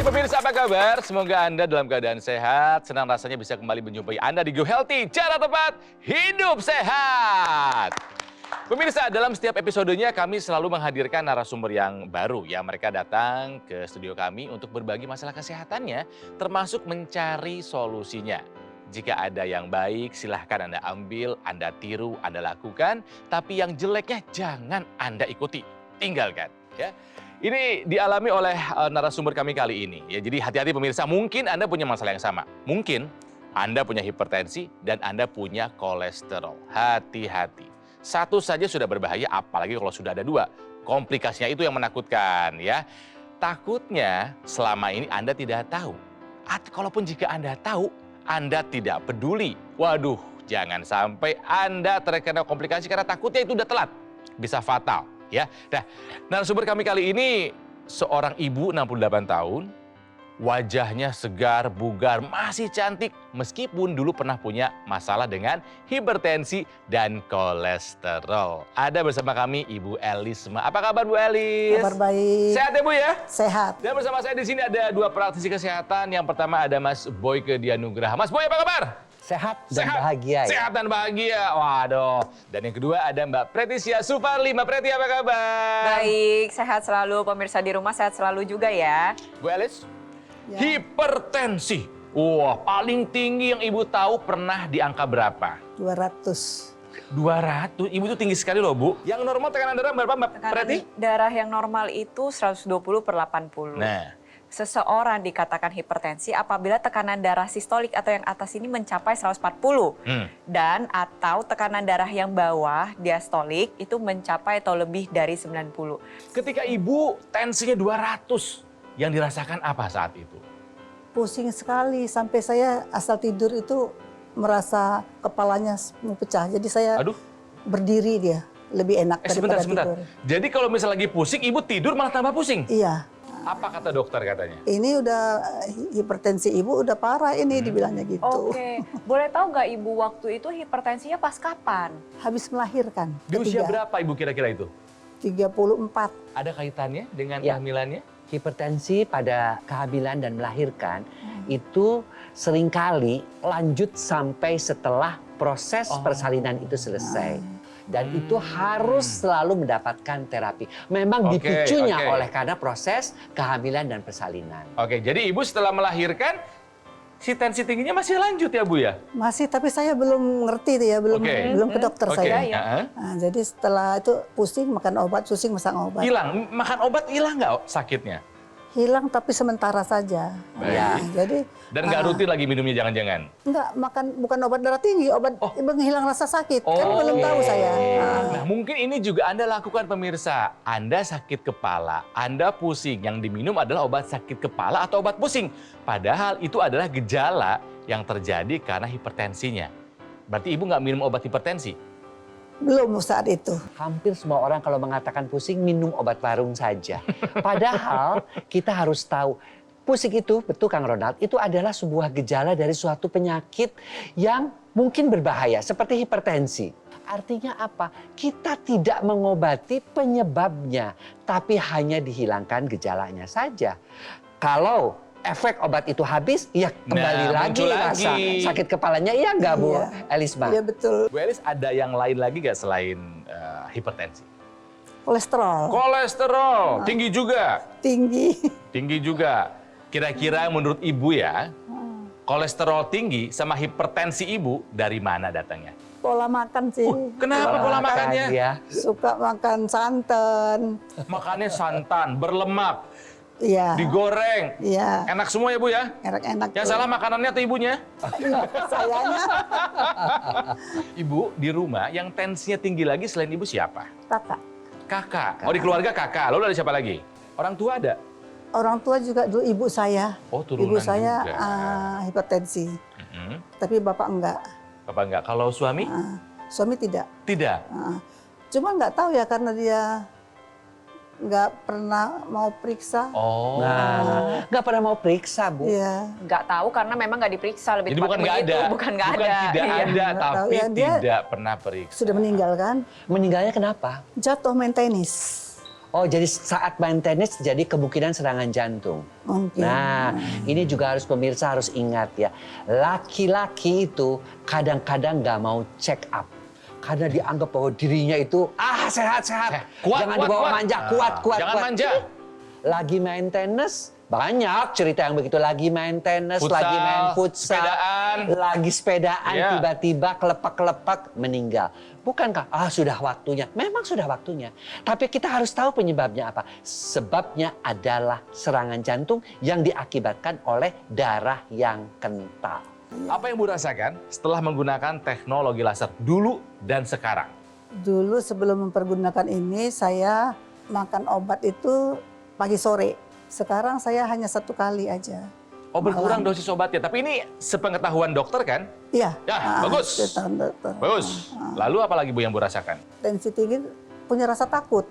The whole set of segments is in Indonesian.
Hai pemirsa, apa kabar? Semoga Anda dalam keadaan sehat. Senang rasanya bisa kembali menjumpai Anda di Go Healthy. Cara tepat, hidup sehat. Pemirsa, dalam setiap episodenya kami selalu menghadirkan narasumber yang baru. Ya, mereka datang ke studio kami untuk berbagi masalah kesehatannya, termasuk mencari solusinya. Jika ada yang baik, silahkan Anda ambil, Anda tiru, Anda lakukan. Tapi yang jeleknya jangan Anda ikuti, tinggalkan. Ya. Ini dialami oleh narasumber kami kali ini. Ya, jadi hati-hati pemirsa, mungkin Anda punya masalah yang sama. Mungkin Anda punya hipertensi dan Anda punya kolesterol. Hati-hati. Satu saja sudah berbahaya, apalagi kalau sudah ada dua. Komplikasinya itu yang menakutkan, ya. Takutnya selama ini Anda tidak tahu. Atau kalaupun jika Anda tahu, Anda tidak peduli. Waduh, jangan sampai Anda terkena komplikasi karena takutnya itu udah telat. Bisa fatal. Ya, nah, narasumber kami kali ini seorang ibu 68 tahun, wajahnya segar, bugar, masih cantik meskipun dulu pernah punya masalah dengan hipertensi dan kolesterol. Ada bersama kami Ibu Elisma. Apa kabar Bu Elis? Kabar baik. Sehat ya Bu ya? Sehat. Dan bersama saya di sini ada dua praktisi kesehatan. Yang pertama ada Mas Boyke Dianugraha. Mas Boy, apa kabar? Sehat dan bahagia. Sehat dan bahagia. Waduh. Dan yang kedua ada Mbak Pretisia Suparli. Mbak Preti, apa kabar? Baik, sehat selalu. Pemirsa di rumah sehat selalu juga ya. Bu Elis, Ya. hipertensi. Wah, paling tinggi yang Ibu tahu pernah di angka berapa? 200. 200. Ibu itu tinggi sekali loh, Bu. Yang normal tekanan darah berapa, Mbak Preti? Darah yang normal itu 120/80. Nah. Seseorang dikatakan hipertensi apabila tekanan darah sistolik atau yang atas ini mencapai 140. Dan atau tekanan darah yang bawah, diastolik, itu mencapai atau lebih dari 90. Ketika Ibu tensinya 200, yang dirasakan apa saat itu? Pusing sekali sampai saya asal tidur itu merasa kepalanya mau pecah. Jadi saya berdiri dia lebih enak daripada sebentar. tidur. Jadi kalau misalnya lagi pusing, Ibu tidur malah tambah pusing? Iya. Apa kata dokter katanya? Ini udah hipertensi ibu udah parah ini dibilangnya gitu. Oke, boleh tahu nggak Ibu waktu itu hipertensinya pas kapan? Habis melahirkan. Di usia berapa Ibu kira-kira itu? 34. Ada kaitannya dengan Ya. kehamilannya? Hipertensi pada kehamilan dan melahirkan itu seringkali lanjut sampai setelah proses persalinan itu selesai. Dan itu harus selalu mendapatkan terapi. Memang dipicunya oleh karena proses kehamilan dan persalinan. Oke, jadi Ibu setelah melahirkan, si tensi tingginya masih lanjut ya Bu ya? Masih, tapi saya belum ngerti itu ya, belum ke dokter saya. Nah, jadi setelah itu pusing makan obat, pusing masang obat. Hilang, makan obat hilang nggak sakitnya? Hilang tapi sementara saja. Ya. Jadi Dan nggak rutin lagi minumnya jangan-jangan? enggak, bukan obat darah tinggi, obat menghilang rasa sakit. Kan belum tahu saya. Nah, mungkin ini juga Anda lakukan pemirsa. Anda sakit kepala, Anda pusing. Yang diminum adalah obat sakit kepala atau obat pusing. Padahal itu adalah gejala yang terjadi karena hipertensinya. Berarti Ibu nggak minum obat hipertensi? Belum saat itu. Hampir semua orang kalau mengatakan pusing minum obat warung saja. Padahal kita harus tahu pusing itu, betul Kang Ronald, itu adalah sebuah gejala dari suatu penyakit yang mungkin berbahaya seperti hipertensi. Artinya apa? Kita tidak mengobati penyebabnya, tapi hanya dihilangkan gejalanya saja. Kalau efek obat itu habis, ya kembali lagi rasa sakit kepalanya. Iya nggak Bu Elisma? Iya betul. Bu Elis, ada yang lain lagi nggak selain hipertensi? Kolesterol. Kolesterol, tinggi juga? Tinggi. Tinggi juga. Kira-kira menurut Ibu ya, kolesterol tinggi sama hipertensi Ibu dari mana datangnya? Pola makan sih. Kenapa pola makannya? Ya. Suka makan santan. Makannya santan, berlemak, Iya. digoreng. Iya. Enak semua ya Bu ya? Enak-enak. Yang salah makanannya atau ibunya? Sayanya. Ibu di rumah yang tensinya tinggi lagi selain Ibu siapa? Kakak. Kakak. Oh, di keluarga kakak. Lalu ada siapa lagi? Orang tua ada? Orang tua juga dulu ibu saya. Oh, turunan Ibu saya juga. hipertensi. Tapi bapak enggak. Bapak enggak. Kalau suami? Suami tidak. Tidak. Cuma nggak tahu ya karena dia nggak pernah mau periksa. Oh. Nah, nggak pernah mau periksa Bu. Iya. Nggak tahu karena memang nggak diperiksa. Lebih Jadi bukan tepatnya nggak begitu. ada. Bukan nggak ada. Tidak Iya. ada, Nggak tahu tapi ya, dia tidak pernah periksa. Sudah meninggal kan? Meninggalnya kenapa? Jatuh main tenis. Oh, jadi saat main tenis jadi kemungkinan serangan jantung. Mungkin. Nah, ini juga harus pemirsa harus ingat ya. Laki-laki itu kadang-kadang nggak mau check up. Karena dianggap bahwa dirinya itu sehat-sehat. Jangan dibawa manja, kuat. Jangan manja. Lagi main tenis, banyak cerita yang begitu. Lagi main tenis, lagi main futsal, sepedaan. lagi sepedaan, tiba-tiba kelepak-kelepak meninggal. Bukankah, sudah waktunya? Memang sudah waktunya. Tapi kita harus tahu penyebabnya apa. Sebabnya adalah serangan jantung yang diakibatkan oleh darah yang kental. Apa yang Bu rasakan setelah menggunakan teknologi laser dulu dan sekarang? Dulu sebelum mempergunakan ini, saya makan obat itu pagi sore. Sekarang saya hanya 1 kali aja. Oh, berkurang dosis obatnya. Tapi ini sepengetahuan dokter kan? Iya. Ya, bagus. Dokter. Bagus. Lalu apa lagi Bu yang Bu rasakan? Tensi tinggi punya rasa takut.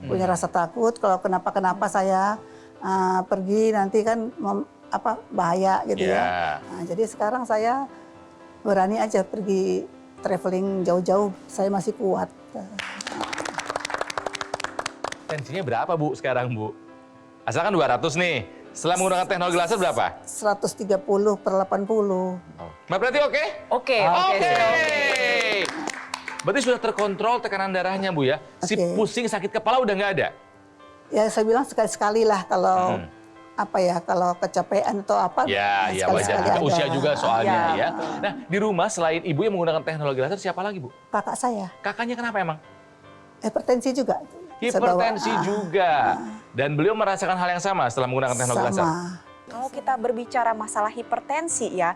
Punya rasa takut kalau kenapa-kenapa saya pergi nanti kan bahaya gitu ya. Nah, jadi sekarang saya berani aja pergi traveling jauh-jauh. Saya masih kuat. Tensinya berapa Bu sekarang Bu? Asalkan 200 nih. Setelah menggunakan teknologi laser berapa? 130/80. Mbak berarti oke? Oke. Berarti sudah terkontrol tekanan darahnya Bu ya? Si pusing sakit kepala udah nggak ada? Ya saya bilang sekali-sekali lah kalau kalau kecapean atau apa. Ya wajar. Usia juga soalnya ya. Nah, di rumah selain Ibu yang menggunakan teknologi laser siapa lagi Bu? Kakak saya. Kakaknya kenapa emang? Hipertensi juga. Hipertensi juga. Dan beliau merasakan hal yang sama setelah menggunakan teknologi laser? Kalau kita berbicara masalah hipertensi ya,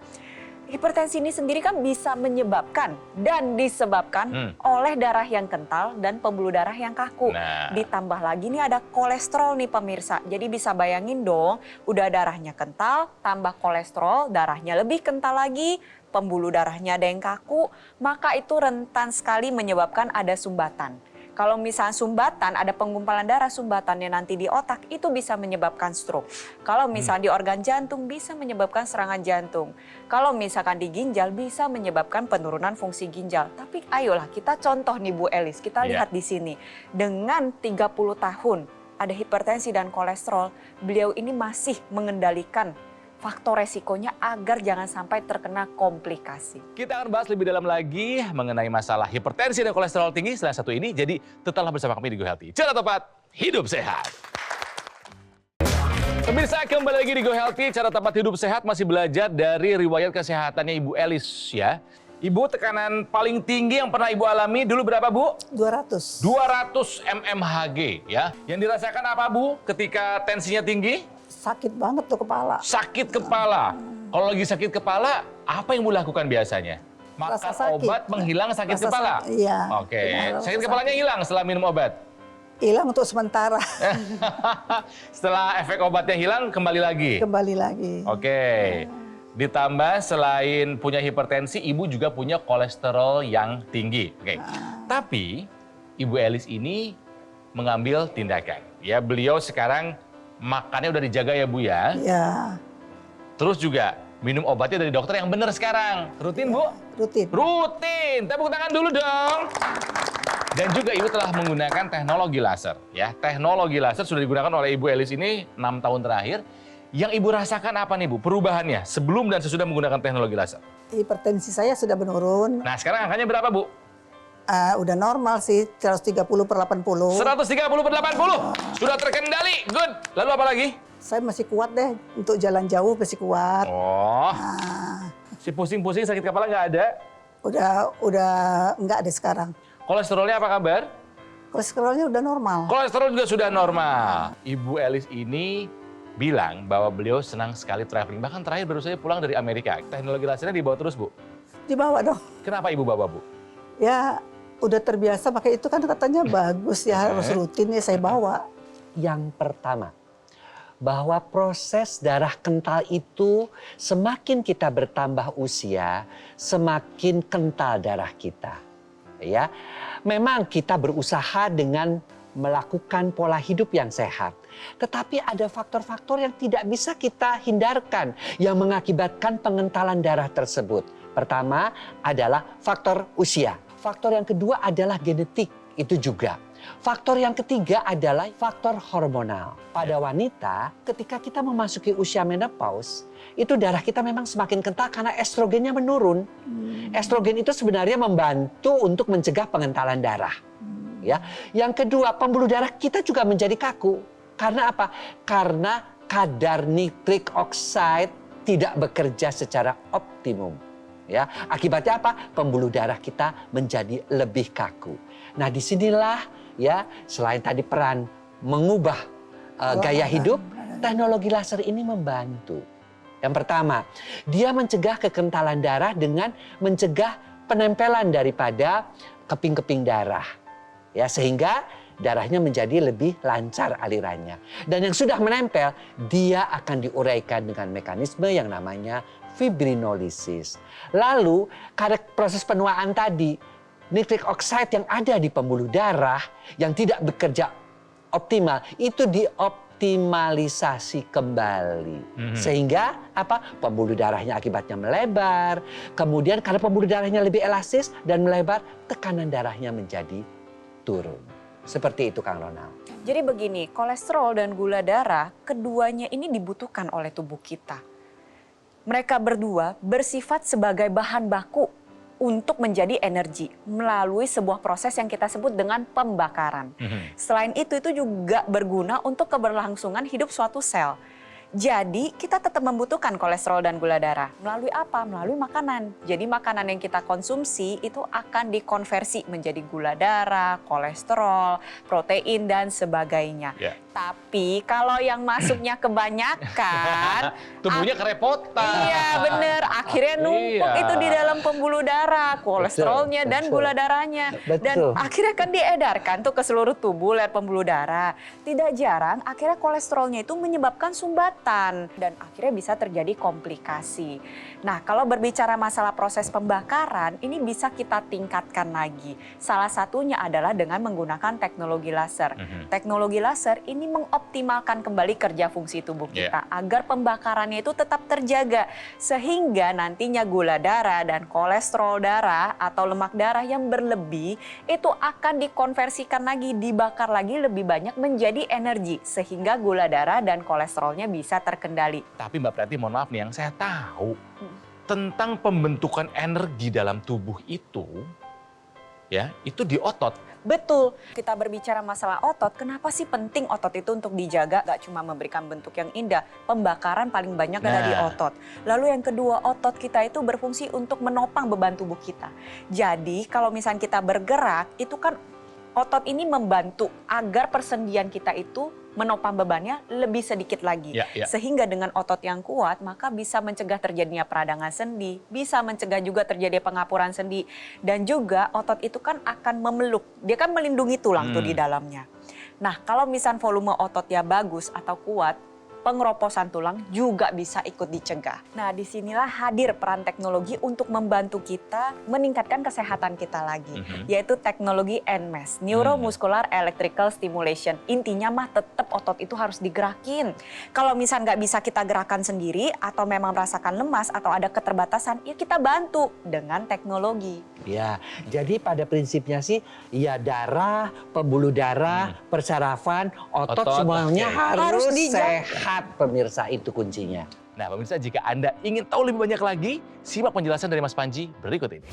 hipertensi ini sendiri kan bisa menyebabkan dan disebabkan oleh darah yang kental dan pembuluh darah yang kaku. Ditambah lagi nih ada kolesterol nih pemirsa. Jadi bisa bayangin dong, udah darahnya kental, tambah kolesterol, darahnya lebih kental lagi, pembuluh darahnya ada yang kaku, maka itu rentan sekali menyebabkan ada sumbatan. Kalau misalnya sumbatan, ada penggumpalan darah sumbatannya nanti di otak, itu bisa menyebabkan stroke. Kalau misalnya di organ jantung, bisa menyebabkan serangan jantung. Kalau misalkan di ginjal, bisa menyebabkan penurunan fungsi ginjal. Tapi ayolah kita contoh nih Bu Elis, kita lihat di sini. Dengan 30 tahun, ada hipertensi dan kolesterol, beliau ini masih mengendalikan faktor resikonya agar jangan sampai terkena komplikasi. Kita akan bahas lebih dalam lagi mengenai masalah hipertensi dan kolesterol tinggi setelah satu ini. Jadi tetaplah bersama kami di Go Healthy. Cara tepat, hidup sehat. Pemirsa, kembali lagi di Go Healthy. Cara tepat hidup sehat masih belajar dari riwayat kesehatannya Ibu Elis ya. Ibu, tekanan paling tinggi yang pernah Ibu alami dulu berapa Bu? 200. 200 mmHg ya. Yang dirasakan apa Bu ketika tensinya tinggi? Sakit banget tuh kepala. Sakit kepala. Kalau lagi sakit kepala, apa yang Bu lakukan biasanya? Makan obat menghilang sakit kepala? Iya. Oke. Sakit kepalanya hilang setelah minum obat? Hilang untuk sementara. Setelah efek obatnya hilang, kembali lagi? Kembali lagi. Oke. Ditambah selain punya hipertensi, Ibu juga punya kolesterol yang tinggi. Oke. Tapi Ibu Elis ini mengambil tindakan. Ya, beliau sekarang makannya udah dijaga ya Bu ya? Iya. Terus juga minum obatnya dari dokter yang benar sekarang. Rutin Bu? Rutin. Rutin. Tepuk tangan dulu dong. Dan juga Ibu telah menggunakan teknologi laser. Ya, teknologi laser sudah digunakan oleh Ibu Elis ini 6 tahun terakhir. Yang Ibu rasakan apa nih Bu perubahannya sebelum dan sesudah menggunakan teknologi laser? Hipertensi saya sudah menurun. Nah sekarang angkanya berapa Bu? Udah normal sih, 130/80. 130/80. Sudah terkendali. Good. Lalu apa lagi? Saya masih kuat deh, untuk jalan jauh masih kuat. Oh. Si pusing-pusing sakit kepala nggak ada? Udah nggak ada sekarang. Kolesterolnya apa kabar? Kolesterolnya udah normal. Kolesterol juga sudah normal. Ibu Elis ini bilang bahwa beliau senang sekali traveling. Bahkan terakhir baru saja pulang dari Amerika. Teknologi lasernya dibawa terus Bu? Dibawa dong. Kenapa Ibu bawa Bu? Ya udah terbiasa pakai itu kan katanya bagus ya, harus rutin ya saya bawa. Yang pertama, bahwa proses darah kental itu semakin kita bertambah usia, semakin kental darah kita. Ya, memang kita berusaha dengan melakukan pola hidup yang sehat. Tetapi ada faktor-faktor yang tidak bisa kita hindarkan yang mengakibatkan pengentalan darah tersebut. Pertama adalah faktor usia. Faktor yang kedua adalah genetik, itu juga. Faktor yang ketiga adalah faktor hormonal. Pada wanita, ketika kita memasuki usia menopause, itu darah kita memang semakin kental karena estrogennya menurun. Estrogen itu sebenarnya membantu untuk mencegah pengentalan darah. Ya. Yang kedua, pembuluh darah kita juga menjadi kaku. Karena apa? Karena kadar nitrik oxide tidak bekerja secara optimum. Ya, akibatnya apa? Pembuluh darah kita menjadi lebih kaku. Nah, disinilah ya, selain tadi peran mengubah gaya hidup, teknologi laser ini membantu. Yang pertama, dia mencegah kekentalan darah dengan mencegah penempelan daripada keping-keping darah. Ya, sehingga darahnya menjadi lebih lancar alirannya. Dan yang sudah menempel, dia akan diuraikan dengan mekanisme yang namanya fibrinolisis. Lalu, karena proses penuaan tadi, nitrik oxide yang ada di pembuluh darah yang tidak bekerja optimal, itu dioptimalisasi kembali. Sehingga apa? Pembuluh darahnya akibatnya melebar. Kemudian karena pembuluh darahnya lebih elastis dan melebar, tekanan darahnya menjadi turun. Seperti itu, Kang Ronald. Jadi begini, kolesterol dan gula darah, keduanya ini dibutuhkan oleh tubuh kita. Mereka berdua bersifat sebagai bahan baku untuk menjadi energi melalui sebuah proses yang kita sebut dengan pembakaran. Selain itu juga berguna untuk keberlangsungan hidup suatu sel. Jadi kita tetap membutuhkan kolesterol dan gula darah. Melalui apa? Melalui makanan. Jadi makanan yang kita konsumsi itu akan dikonversi menjadi gula darah, kolesterol, protein, dan sebagainya. Ya. Tapi kalau yang masuknya kebanyakan, Tubuhnya kerepotan. iya bener, akhirnya numpuk Iya. itu di dalam pembuluh darah, kolesterolnya dan betul. gula darahnya. Dan Betul. akhirnya kan diedarkan tuh ke seluruh tubuh lewat pembuluh darah. Tidak jarang akhirnya kolesterolnya itu menyebabkan sumbatan dan akhirnya bisa terjadi komplikasi. Nah, kalau berbicara masalah proses pembakaran, ini bisa kita tingkatkan lagi. Salah satunya adalah dengan menggunakan teknologi laser. Teknologi laser ini mengoptimalkan kembali kerja fungsi tubuh kita agar pembakarannya itu tetap terjaga sehingga nantinya gula darah dan kolesterol darah atau lemak darah yang berlebih itu akan dikonversikan lagi, dibakar lagi lebih banyak menjadi energi sehingga gula darah dan kolesterolnya bisa terkendali. Tapi Mbak Prati, mohon maaf nih, yang saya tahu tentang pembentukan energi dalam tubuh itu, ya, itu di otot. Betul, kita berbicara masalah otot, kenapa sih penting otot itu untuk dijaga? Gak cuma memberikan bentuk yang indah, pembakaran paling banyak ada di otot. Lalu yang kedua, otot kita itu berfungsi untuk menopang beban tubuh kita. Jadi kalau misalnya kita bergerak, itu kan otot ini membantu agar persendian kita itu menopang bebannya lebih sedikit lagi. Sehingga dengan otot yang kuat, maka bisa mencegah terjadinya peradangan sendi, bisa mencegah juga terjadi pengapuran sendi. Dan juga otot itu kan akan memeluk, dia kan melindungi tulang tuh di dalamnya. Nah, kalau misal volume ototnya bagus atau kuat, pengeroposan tulang juga bisa ikut dicegah. Nah, disinilah hadir peran teknologi untuk membantu kita meningkatkan kesehatan kita lagi, yaitu teknologi NMES, Neuromuscular Electrical Stimulation. Intinya mah tetap otot itu harus digerakin. Kalau misal nggak bisa kita gerakan sendiri atau memang merasakan lemas atau ada keterbatasan, ya kita bantu dengan teknologi. Ya, jadi pada prinsipnya sih, ya darah, pembuluh darah, persarafan, otot semuanya harus sehat, pemirsa, itu kuncinya. Nah, pemirsa, jika Anda ingin tahu lebih banyak lagi, simak penjelasan dari Mas Panji berikut ini.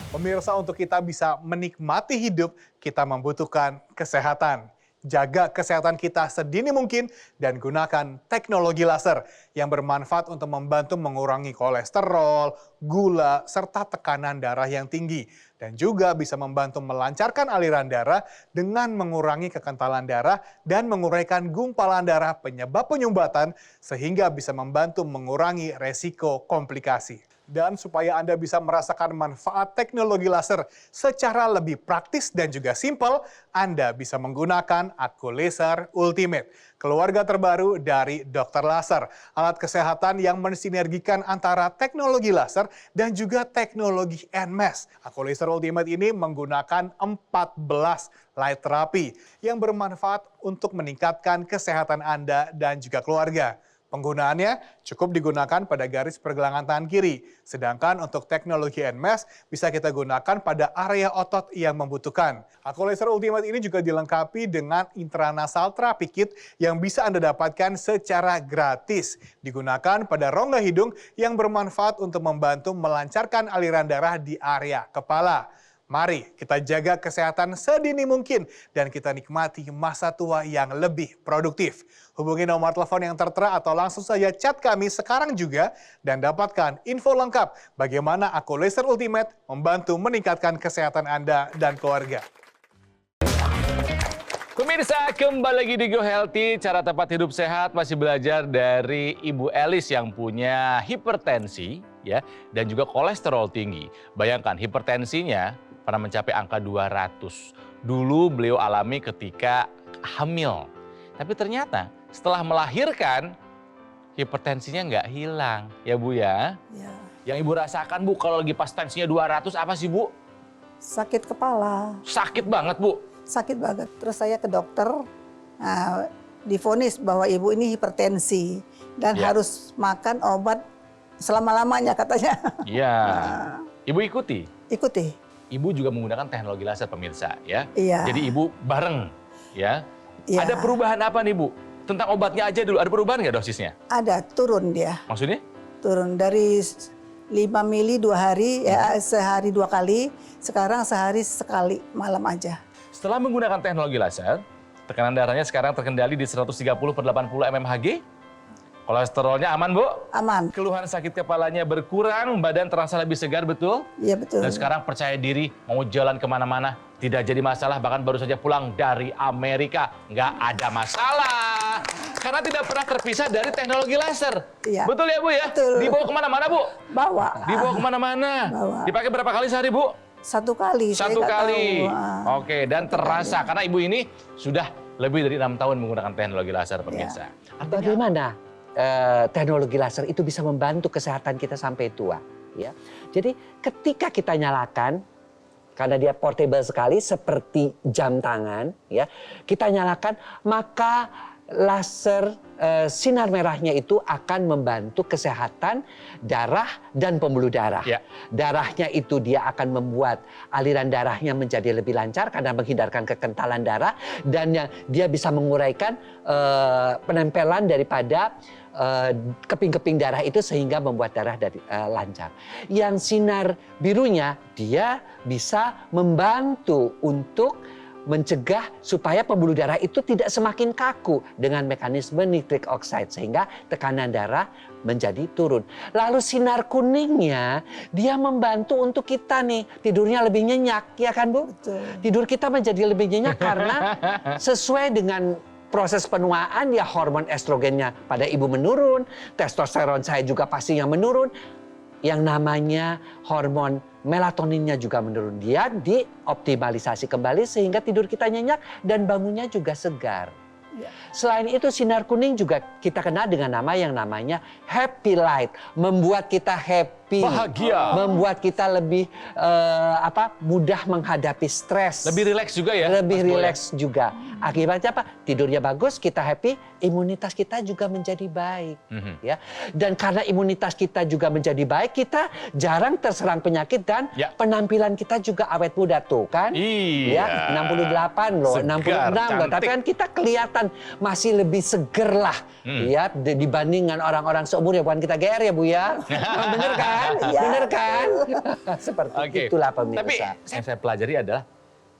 Pemirsa, untuk kita bisa menikmati hidup, kita membutuhkan kesehatan. Jaga kesehatan kita sedini mungkin dan gunakan teknologi laser yang bermanfaat untuk membantu mengurangi kolesterol, gula, serta tekanan darah yang tinggi. Dan juga bisa membantu melancarkan aliran darah dengan mengurangi kekentalan darah dan menguraikan gumpalan darah penyebab penyumbatan sehingga bisa membantu mengurangi resiko komplikasi. Dan supaya Anda bisa merasakan manfaat teknologi laser secara lebih praktis dan juga simpel, Anda bisa menggunakan Aku Laser Ultimate, keluarga terbaru dari Dokter Laser, alat kesehatan yang mensinergikan antara teknologi laser dan juga teknologi NMES. Aku Laser Ultimate ini menggunakan 14 light therapy yang bermanfaat untuk meningkatkan kesehatan Anda dan juga keluarga. Penggunaannya cukup digunakan pada garis pergelangan tangan kiri, sedangkan untuk teknologi NMAS bisa kita gunakan pada area otot yang membutuhkan. Aku Laser Ultimate ini juga dilengkapi dengan intranasal therapy kit yang bisa Anda dapatkan secara gratis. Digunakan pada rongga hidung yang bermanfaat untuk membantu melancarkan aliran darah di area kepala. Mari kita jaga kesehatan sedini mungkin dan kita nikmati masa tua yang lebih produktif. Hubungi nomor telepon yang tertera atau langsung saja chat kami sekarang juga dan dapatkan info lengkap bagaimana Aku Laser Ultimate membantu meningkatkan kesehatan Anda dan keluarga. Pemirsa, kembali lagi di Go Healthy, cara tepat hidup sehat, masih belajar dari Ibu Elis yang punya hipertensi ya dan juga kolesterol tinggi. Bayangkan hipertensinya pernah mencapai angka 200. Dulu beliau alami ketika hamil. Tapi ternyata setelah melahirkan hipertensinya nggak hilang ya Bu ya. Ya. Yang Ibu rasakan Bu kalau lagi pas tensinya 200 apa sih Bu? Sakit kepala, Sakit banget Bu. sakit banget. Terus saya ke dokter, divonis bahwa ibu ini hipertensi dan Ya. harus makan obat selama-lamanya katanya. Iya. Ibu ikuti. Ikuti. Ibu juga menggunakan teknologi laser pemirsa ya. Iya. Jadi Ibu bareng ya. Iya. Ada perubahan apa nih Bu? Tentang obatnya aja dulu, ada perubahan nggak dosisnya? Ada, turun dia. Maksudnya? Turun dari 5 mili 2 hari, ya sehari 2 kali, sekarang sehari sekali malam aja. Setelah menggunakan teknologi laser, tekanan darahnya sekarang terkendali di 130/80 mmHg. Kolesterolnya aman Bu? Aman. Keluhan sakit kepalanya berkurang, badan terasa lebih segar, betul? Iya betul. Dan sekarang percaya diri, mau jalan kemana-mana, tidak jadi masalah, bahkan baru saja pulang dari Amerika. Nggak ada masalah. Karena tidak pernah terpisah dari teknologi laser. Iya. Betul ya Bu ya? Betul. Dibawa kemana-mana Bu? Bawa. Dibawa kemana-mana? Bawa. Dipakai berapa kali sehari Bu? 1 kali. saya Satu nggak kali. tahu. Oke, dan terasa. Karena Ibu ini sudah lebih dari 6 tahun menggunakan teknologi laser pemirsa. Artinya Bagaimana teknologi laser itu bisa membantu kesehatan kita sampai tua? Ya, jadi ketika kita nyalakan, karena dia portable sekali seperti jam tangan, ya, kita nyalakan maka laser sinar merahnya itu akan membantu kesehatan darah dan pembuluh darah. Ya. Darahnya itu dia akan membuat aliran darahnya menjadi lebih lancar karena menghindarkan kekentalan darah dan dia bisa menguraikan penempelan daripada keping-keping darah itu sehingga membuat darah lancar. Yang sinar birunya dia bisa membantu untuk mencegah supaya pembuluh darah itu tidak semakin kaku dengan mekanisme nitric oxide sehingga tekanan darah menjadi turun. Lalu sinar kuningnya dia membantu untuk kita nih tidurnya lebih nyenyak, ya kan Bu? Betul. Tidur kita menjadi lebih nyenyak karena sesuai dengan proses penuaan ya hormon estrogennya pada ibu menurun, testosteron saya juga pastinya menurun. Yang namanya hormon melatoninnya juga menurun. Dia dioptimalisasi kembali sehingga tidur kita nyenyak dan bangunnya juga segar. Ya. Selain itu sinar kuning juga kita kenal dengan nama yang namanya happy light. Membuat kita happy. Bahagia. Membuat kita lebih mudah menghadapi stres. lebih rileks juga ya? Lebih Mas Bo, ya? rileks juga. Akibatnya apa? Tidurnya bagus, kita happy, imunitas kita juga menjadi baik. Mhm. Ya. Dan karena imunitas kita juga menjadi baik, kita jarang terserang penyakit dan Ya. penampilan kita juga awet muda tuh kan? Iya. Ya, 68 loh, Segar, 66 loh. Tapi cantik. kan kita kelihatan masih lebih seger lah ya dibandingkan orang-orang seumur ya, bukan kita GR ya Bu ya. Bener kan? Iya, Bener kan? Seperti Oke. itulah Tapi pemirsa. yang saya pelajari adalah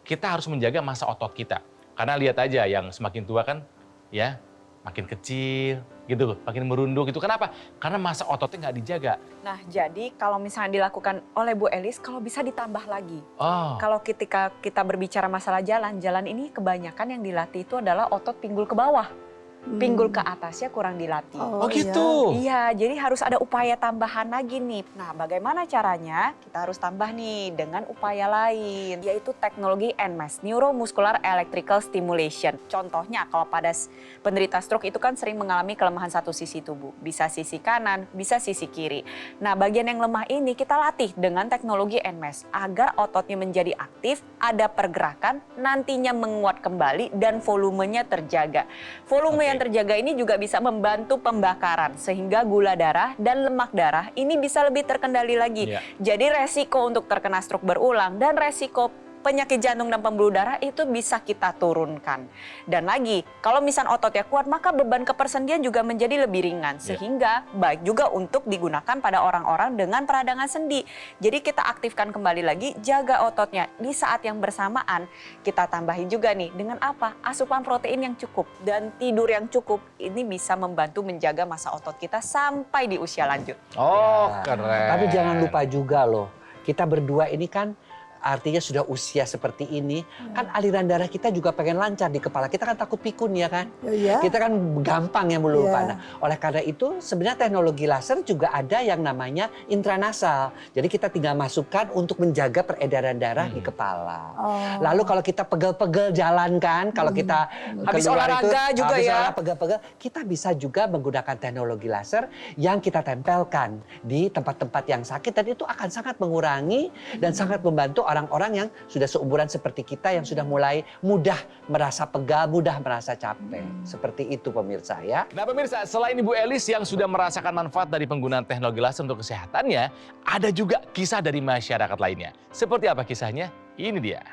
kita harus menjaga masa otot kita. Karena lihat aja yang semakin tua kan ya makin kecil gitu, makin merunduk itu. Kenapa? Karena masa ototnya nggak dijaga. Nah, jadi kalau misalnya dilakukan oleh Bu Elis, kalau bisa ditambah lagi. Oh, Kalau ketika kita berbicara masalah jalan ini kebanyakan yang dilatih itu adalah otot pinggul ke bawah. Pinggul ke atasnya kurang dilatih. oh gitu. Iya, jadi harus ada upaya tambahan lagi nih. Nah, bagaimana caranya? Kita harus tambah nih dengan upaya lain, yaitu teknologi NMAS, Neuromuscular Electrical Stimulation. Contohnya kalau pada penderita stroke itu kan sering mengalami kelemahan satu sisi tubuh. Bisa sisi kanan, bisa sisi kiri. Nah, bagian yang lemah ini kita latih dengan teknologi NMAS agar ototnya menjadi aktif, ada pergerakan, nantinya menguat kembali dan volumenya terjaga. Volume yang yang terjaga ini juga bisa membantu pembakaran sehingga gula darah dan lemak darah ini bisa lebih terkendali lagi. Jadi resiko untuk terkena stroke berulang dan resiko penyakit jantung dan pembuluh darah itu bisa kita turunkan. Dan lagi, kalau misal ototnya kuat, maka beban kepersendian juga menjadi lebih ringan. Sehingga baik juga untuk digunakan pada orang-orang dengan peradangan sendi. Jadi kita aktifkan kembali lagi, jaga ototnya. Di saat yang bersamaan, kita tambahin juga nih, dengan apa? Asupan protein yang cukup dan tidur yang cukup. Ini bisa membantu menjaga massa otot kita sampai di usia lanjut. Oh, keren. Tapi jangan lupa juga loh, kita berdua ini kan artinya sudah usia seperti ini, kan aliran darah kita juga pengen lancar di kepala. Kita kan takut pikun ya kan? Kita kan gampang yang melupa. Nah, oleh karena itu sebenarnya teknologi laser juga ada yang namanya intranasal. Jadi kita tinggal masukkan untuk menjaga peredaran darah di kepala. Lalu kalau kita pegel-pegel jalan kan, kalau kita habis olahraga itu, juga habis ya. olahraga pegel-pegel, kita bisa juga menggunakan teknologi laser yang kita tempelkan di tempat-tempat yang sakit, dan itu akan sangat mengurangi dan sangat membantu orang-orang yang sudah seumuran seperti kita yang sudah mulai mudah merasa pegal, mudah merasa capek. Seperti itu pemirsa ya. Nah pemirsa, selain Ibu Elis yang sudah merasakan manfaat dari penggunaan teknologi laser untuk kesehatannya, ada juga kisah dari masyarakat lainnya. Seperti apa kisahnya? Ini dia.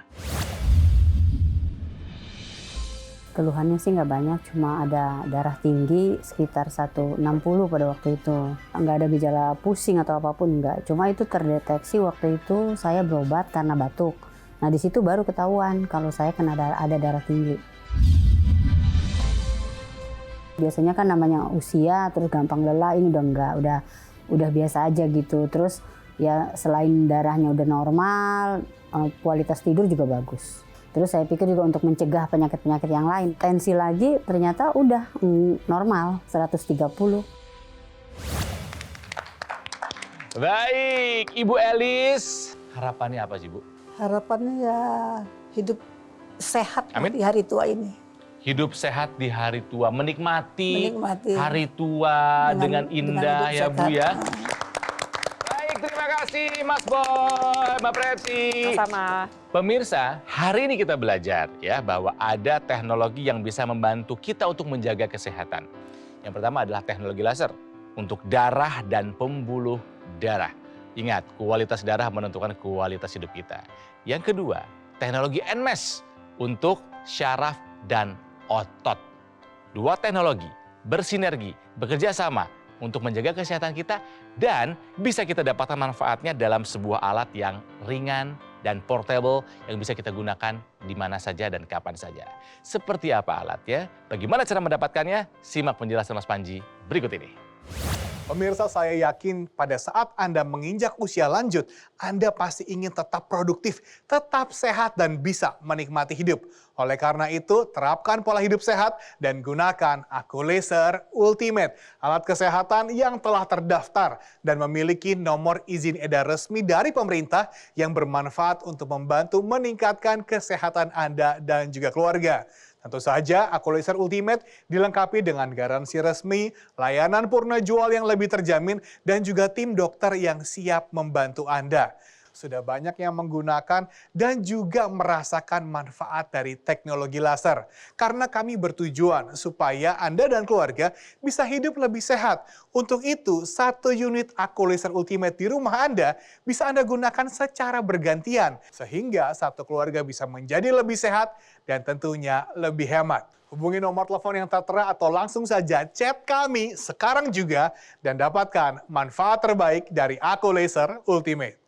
Keluhannya sih nggak banyak, cuma ada darah tinggi sekitar 160 pada waktu itu. Nggak ada gejala pusing atau apapun, nggak. Cuma itu terdeteksi waktu itu saya berobat karena batuk. Nah di situ baru ketahuan kalau saya kena ada darah tinggi. Biasanya kan namanya usia, terus gampang lelah, ini udah enggak, udah biasa aja gitu. Terus ya selain darahnya udah normal, kualitas tidur juga bagus. Terus saya pikir juga untuk mencegah penyakit-penyakit yang lain. Tensi lagi ternyata udah normal, 130. Baik, Ibu Elis, harapannya apa sih Bu? Harapannya ya hidup sehat Amin. di hari tua ini. Hidup sehat di hari tua, menikmati hari dengan tua dengan indah ya hidup Bu sehat. ya. Baik, terima kasih Mas Boy, Mbak Preti. Sama. Pemirsa, hari ini kita belajar ya bahwa ada teknologi yang bisa membantu kita untuk menjaga kesehatan. Yang pertama adalah teknologi laser untuk darah dan pembuluh darah. Ingat, kualitas darah menentukan kualitas hidup kita. Yang kedua, teknologi NMES untuk syaraf dan otot. Dua teknologi bersinergi, bekerja sama untuk menjaga kesehatan kita dan bisa kita dapatkan manfaatnya dalam sebuah alat yang ringan dan portable yang bisa kita gunakan di mana saja dan kapan saja. Seperti apa alatnya? Bagaimana cara mendapatkannya? Simak penjelasan Mas Panji berikut ini. Pemirsa, saya yakin pada saat Anda menginjak usia lanjut, Anda pasti ingin tetap produktif, tetap sehat, dan bisa menikmati hidup. Oleh karena itu, terapkan pola hidup sehat dan gunakan Aqualaser Ultimate, alat kesehatan yang telah terdaftar dan memiliki nomor izin edar resmi dari pemerintah yang bermanfaat untuk membantu meningkatkan kesehatan Anda dan juga keluarga. Tentu saja, Aqualaser Ultimate dilengkapi dengan garansi resmi, layanan purna jual yang lebih terjamin, dan juga tim dokter yang siap membantu Anda. Sudah banyak yang menggunakan dan juga merasakan manfaat dari teknologi laser. Karena kami bertujuan supaya Anda dan keluarga bisa hidup lebih sehat. Untuk itu, 1 unit Aqualaser Ultimate di rumah Anda bisa Anda gunakan secara bergantian. Sehingga satu keluarga bisa menjadi lebih sehat dan tentunya lebih hemat. Hubungi nomor telepon yang tertera atau langsung saja chat kami sekarang juga dan dapatkan manfaat terbaik dari Aqualaser Ultimate.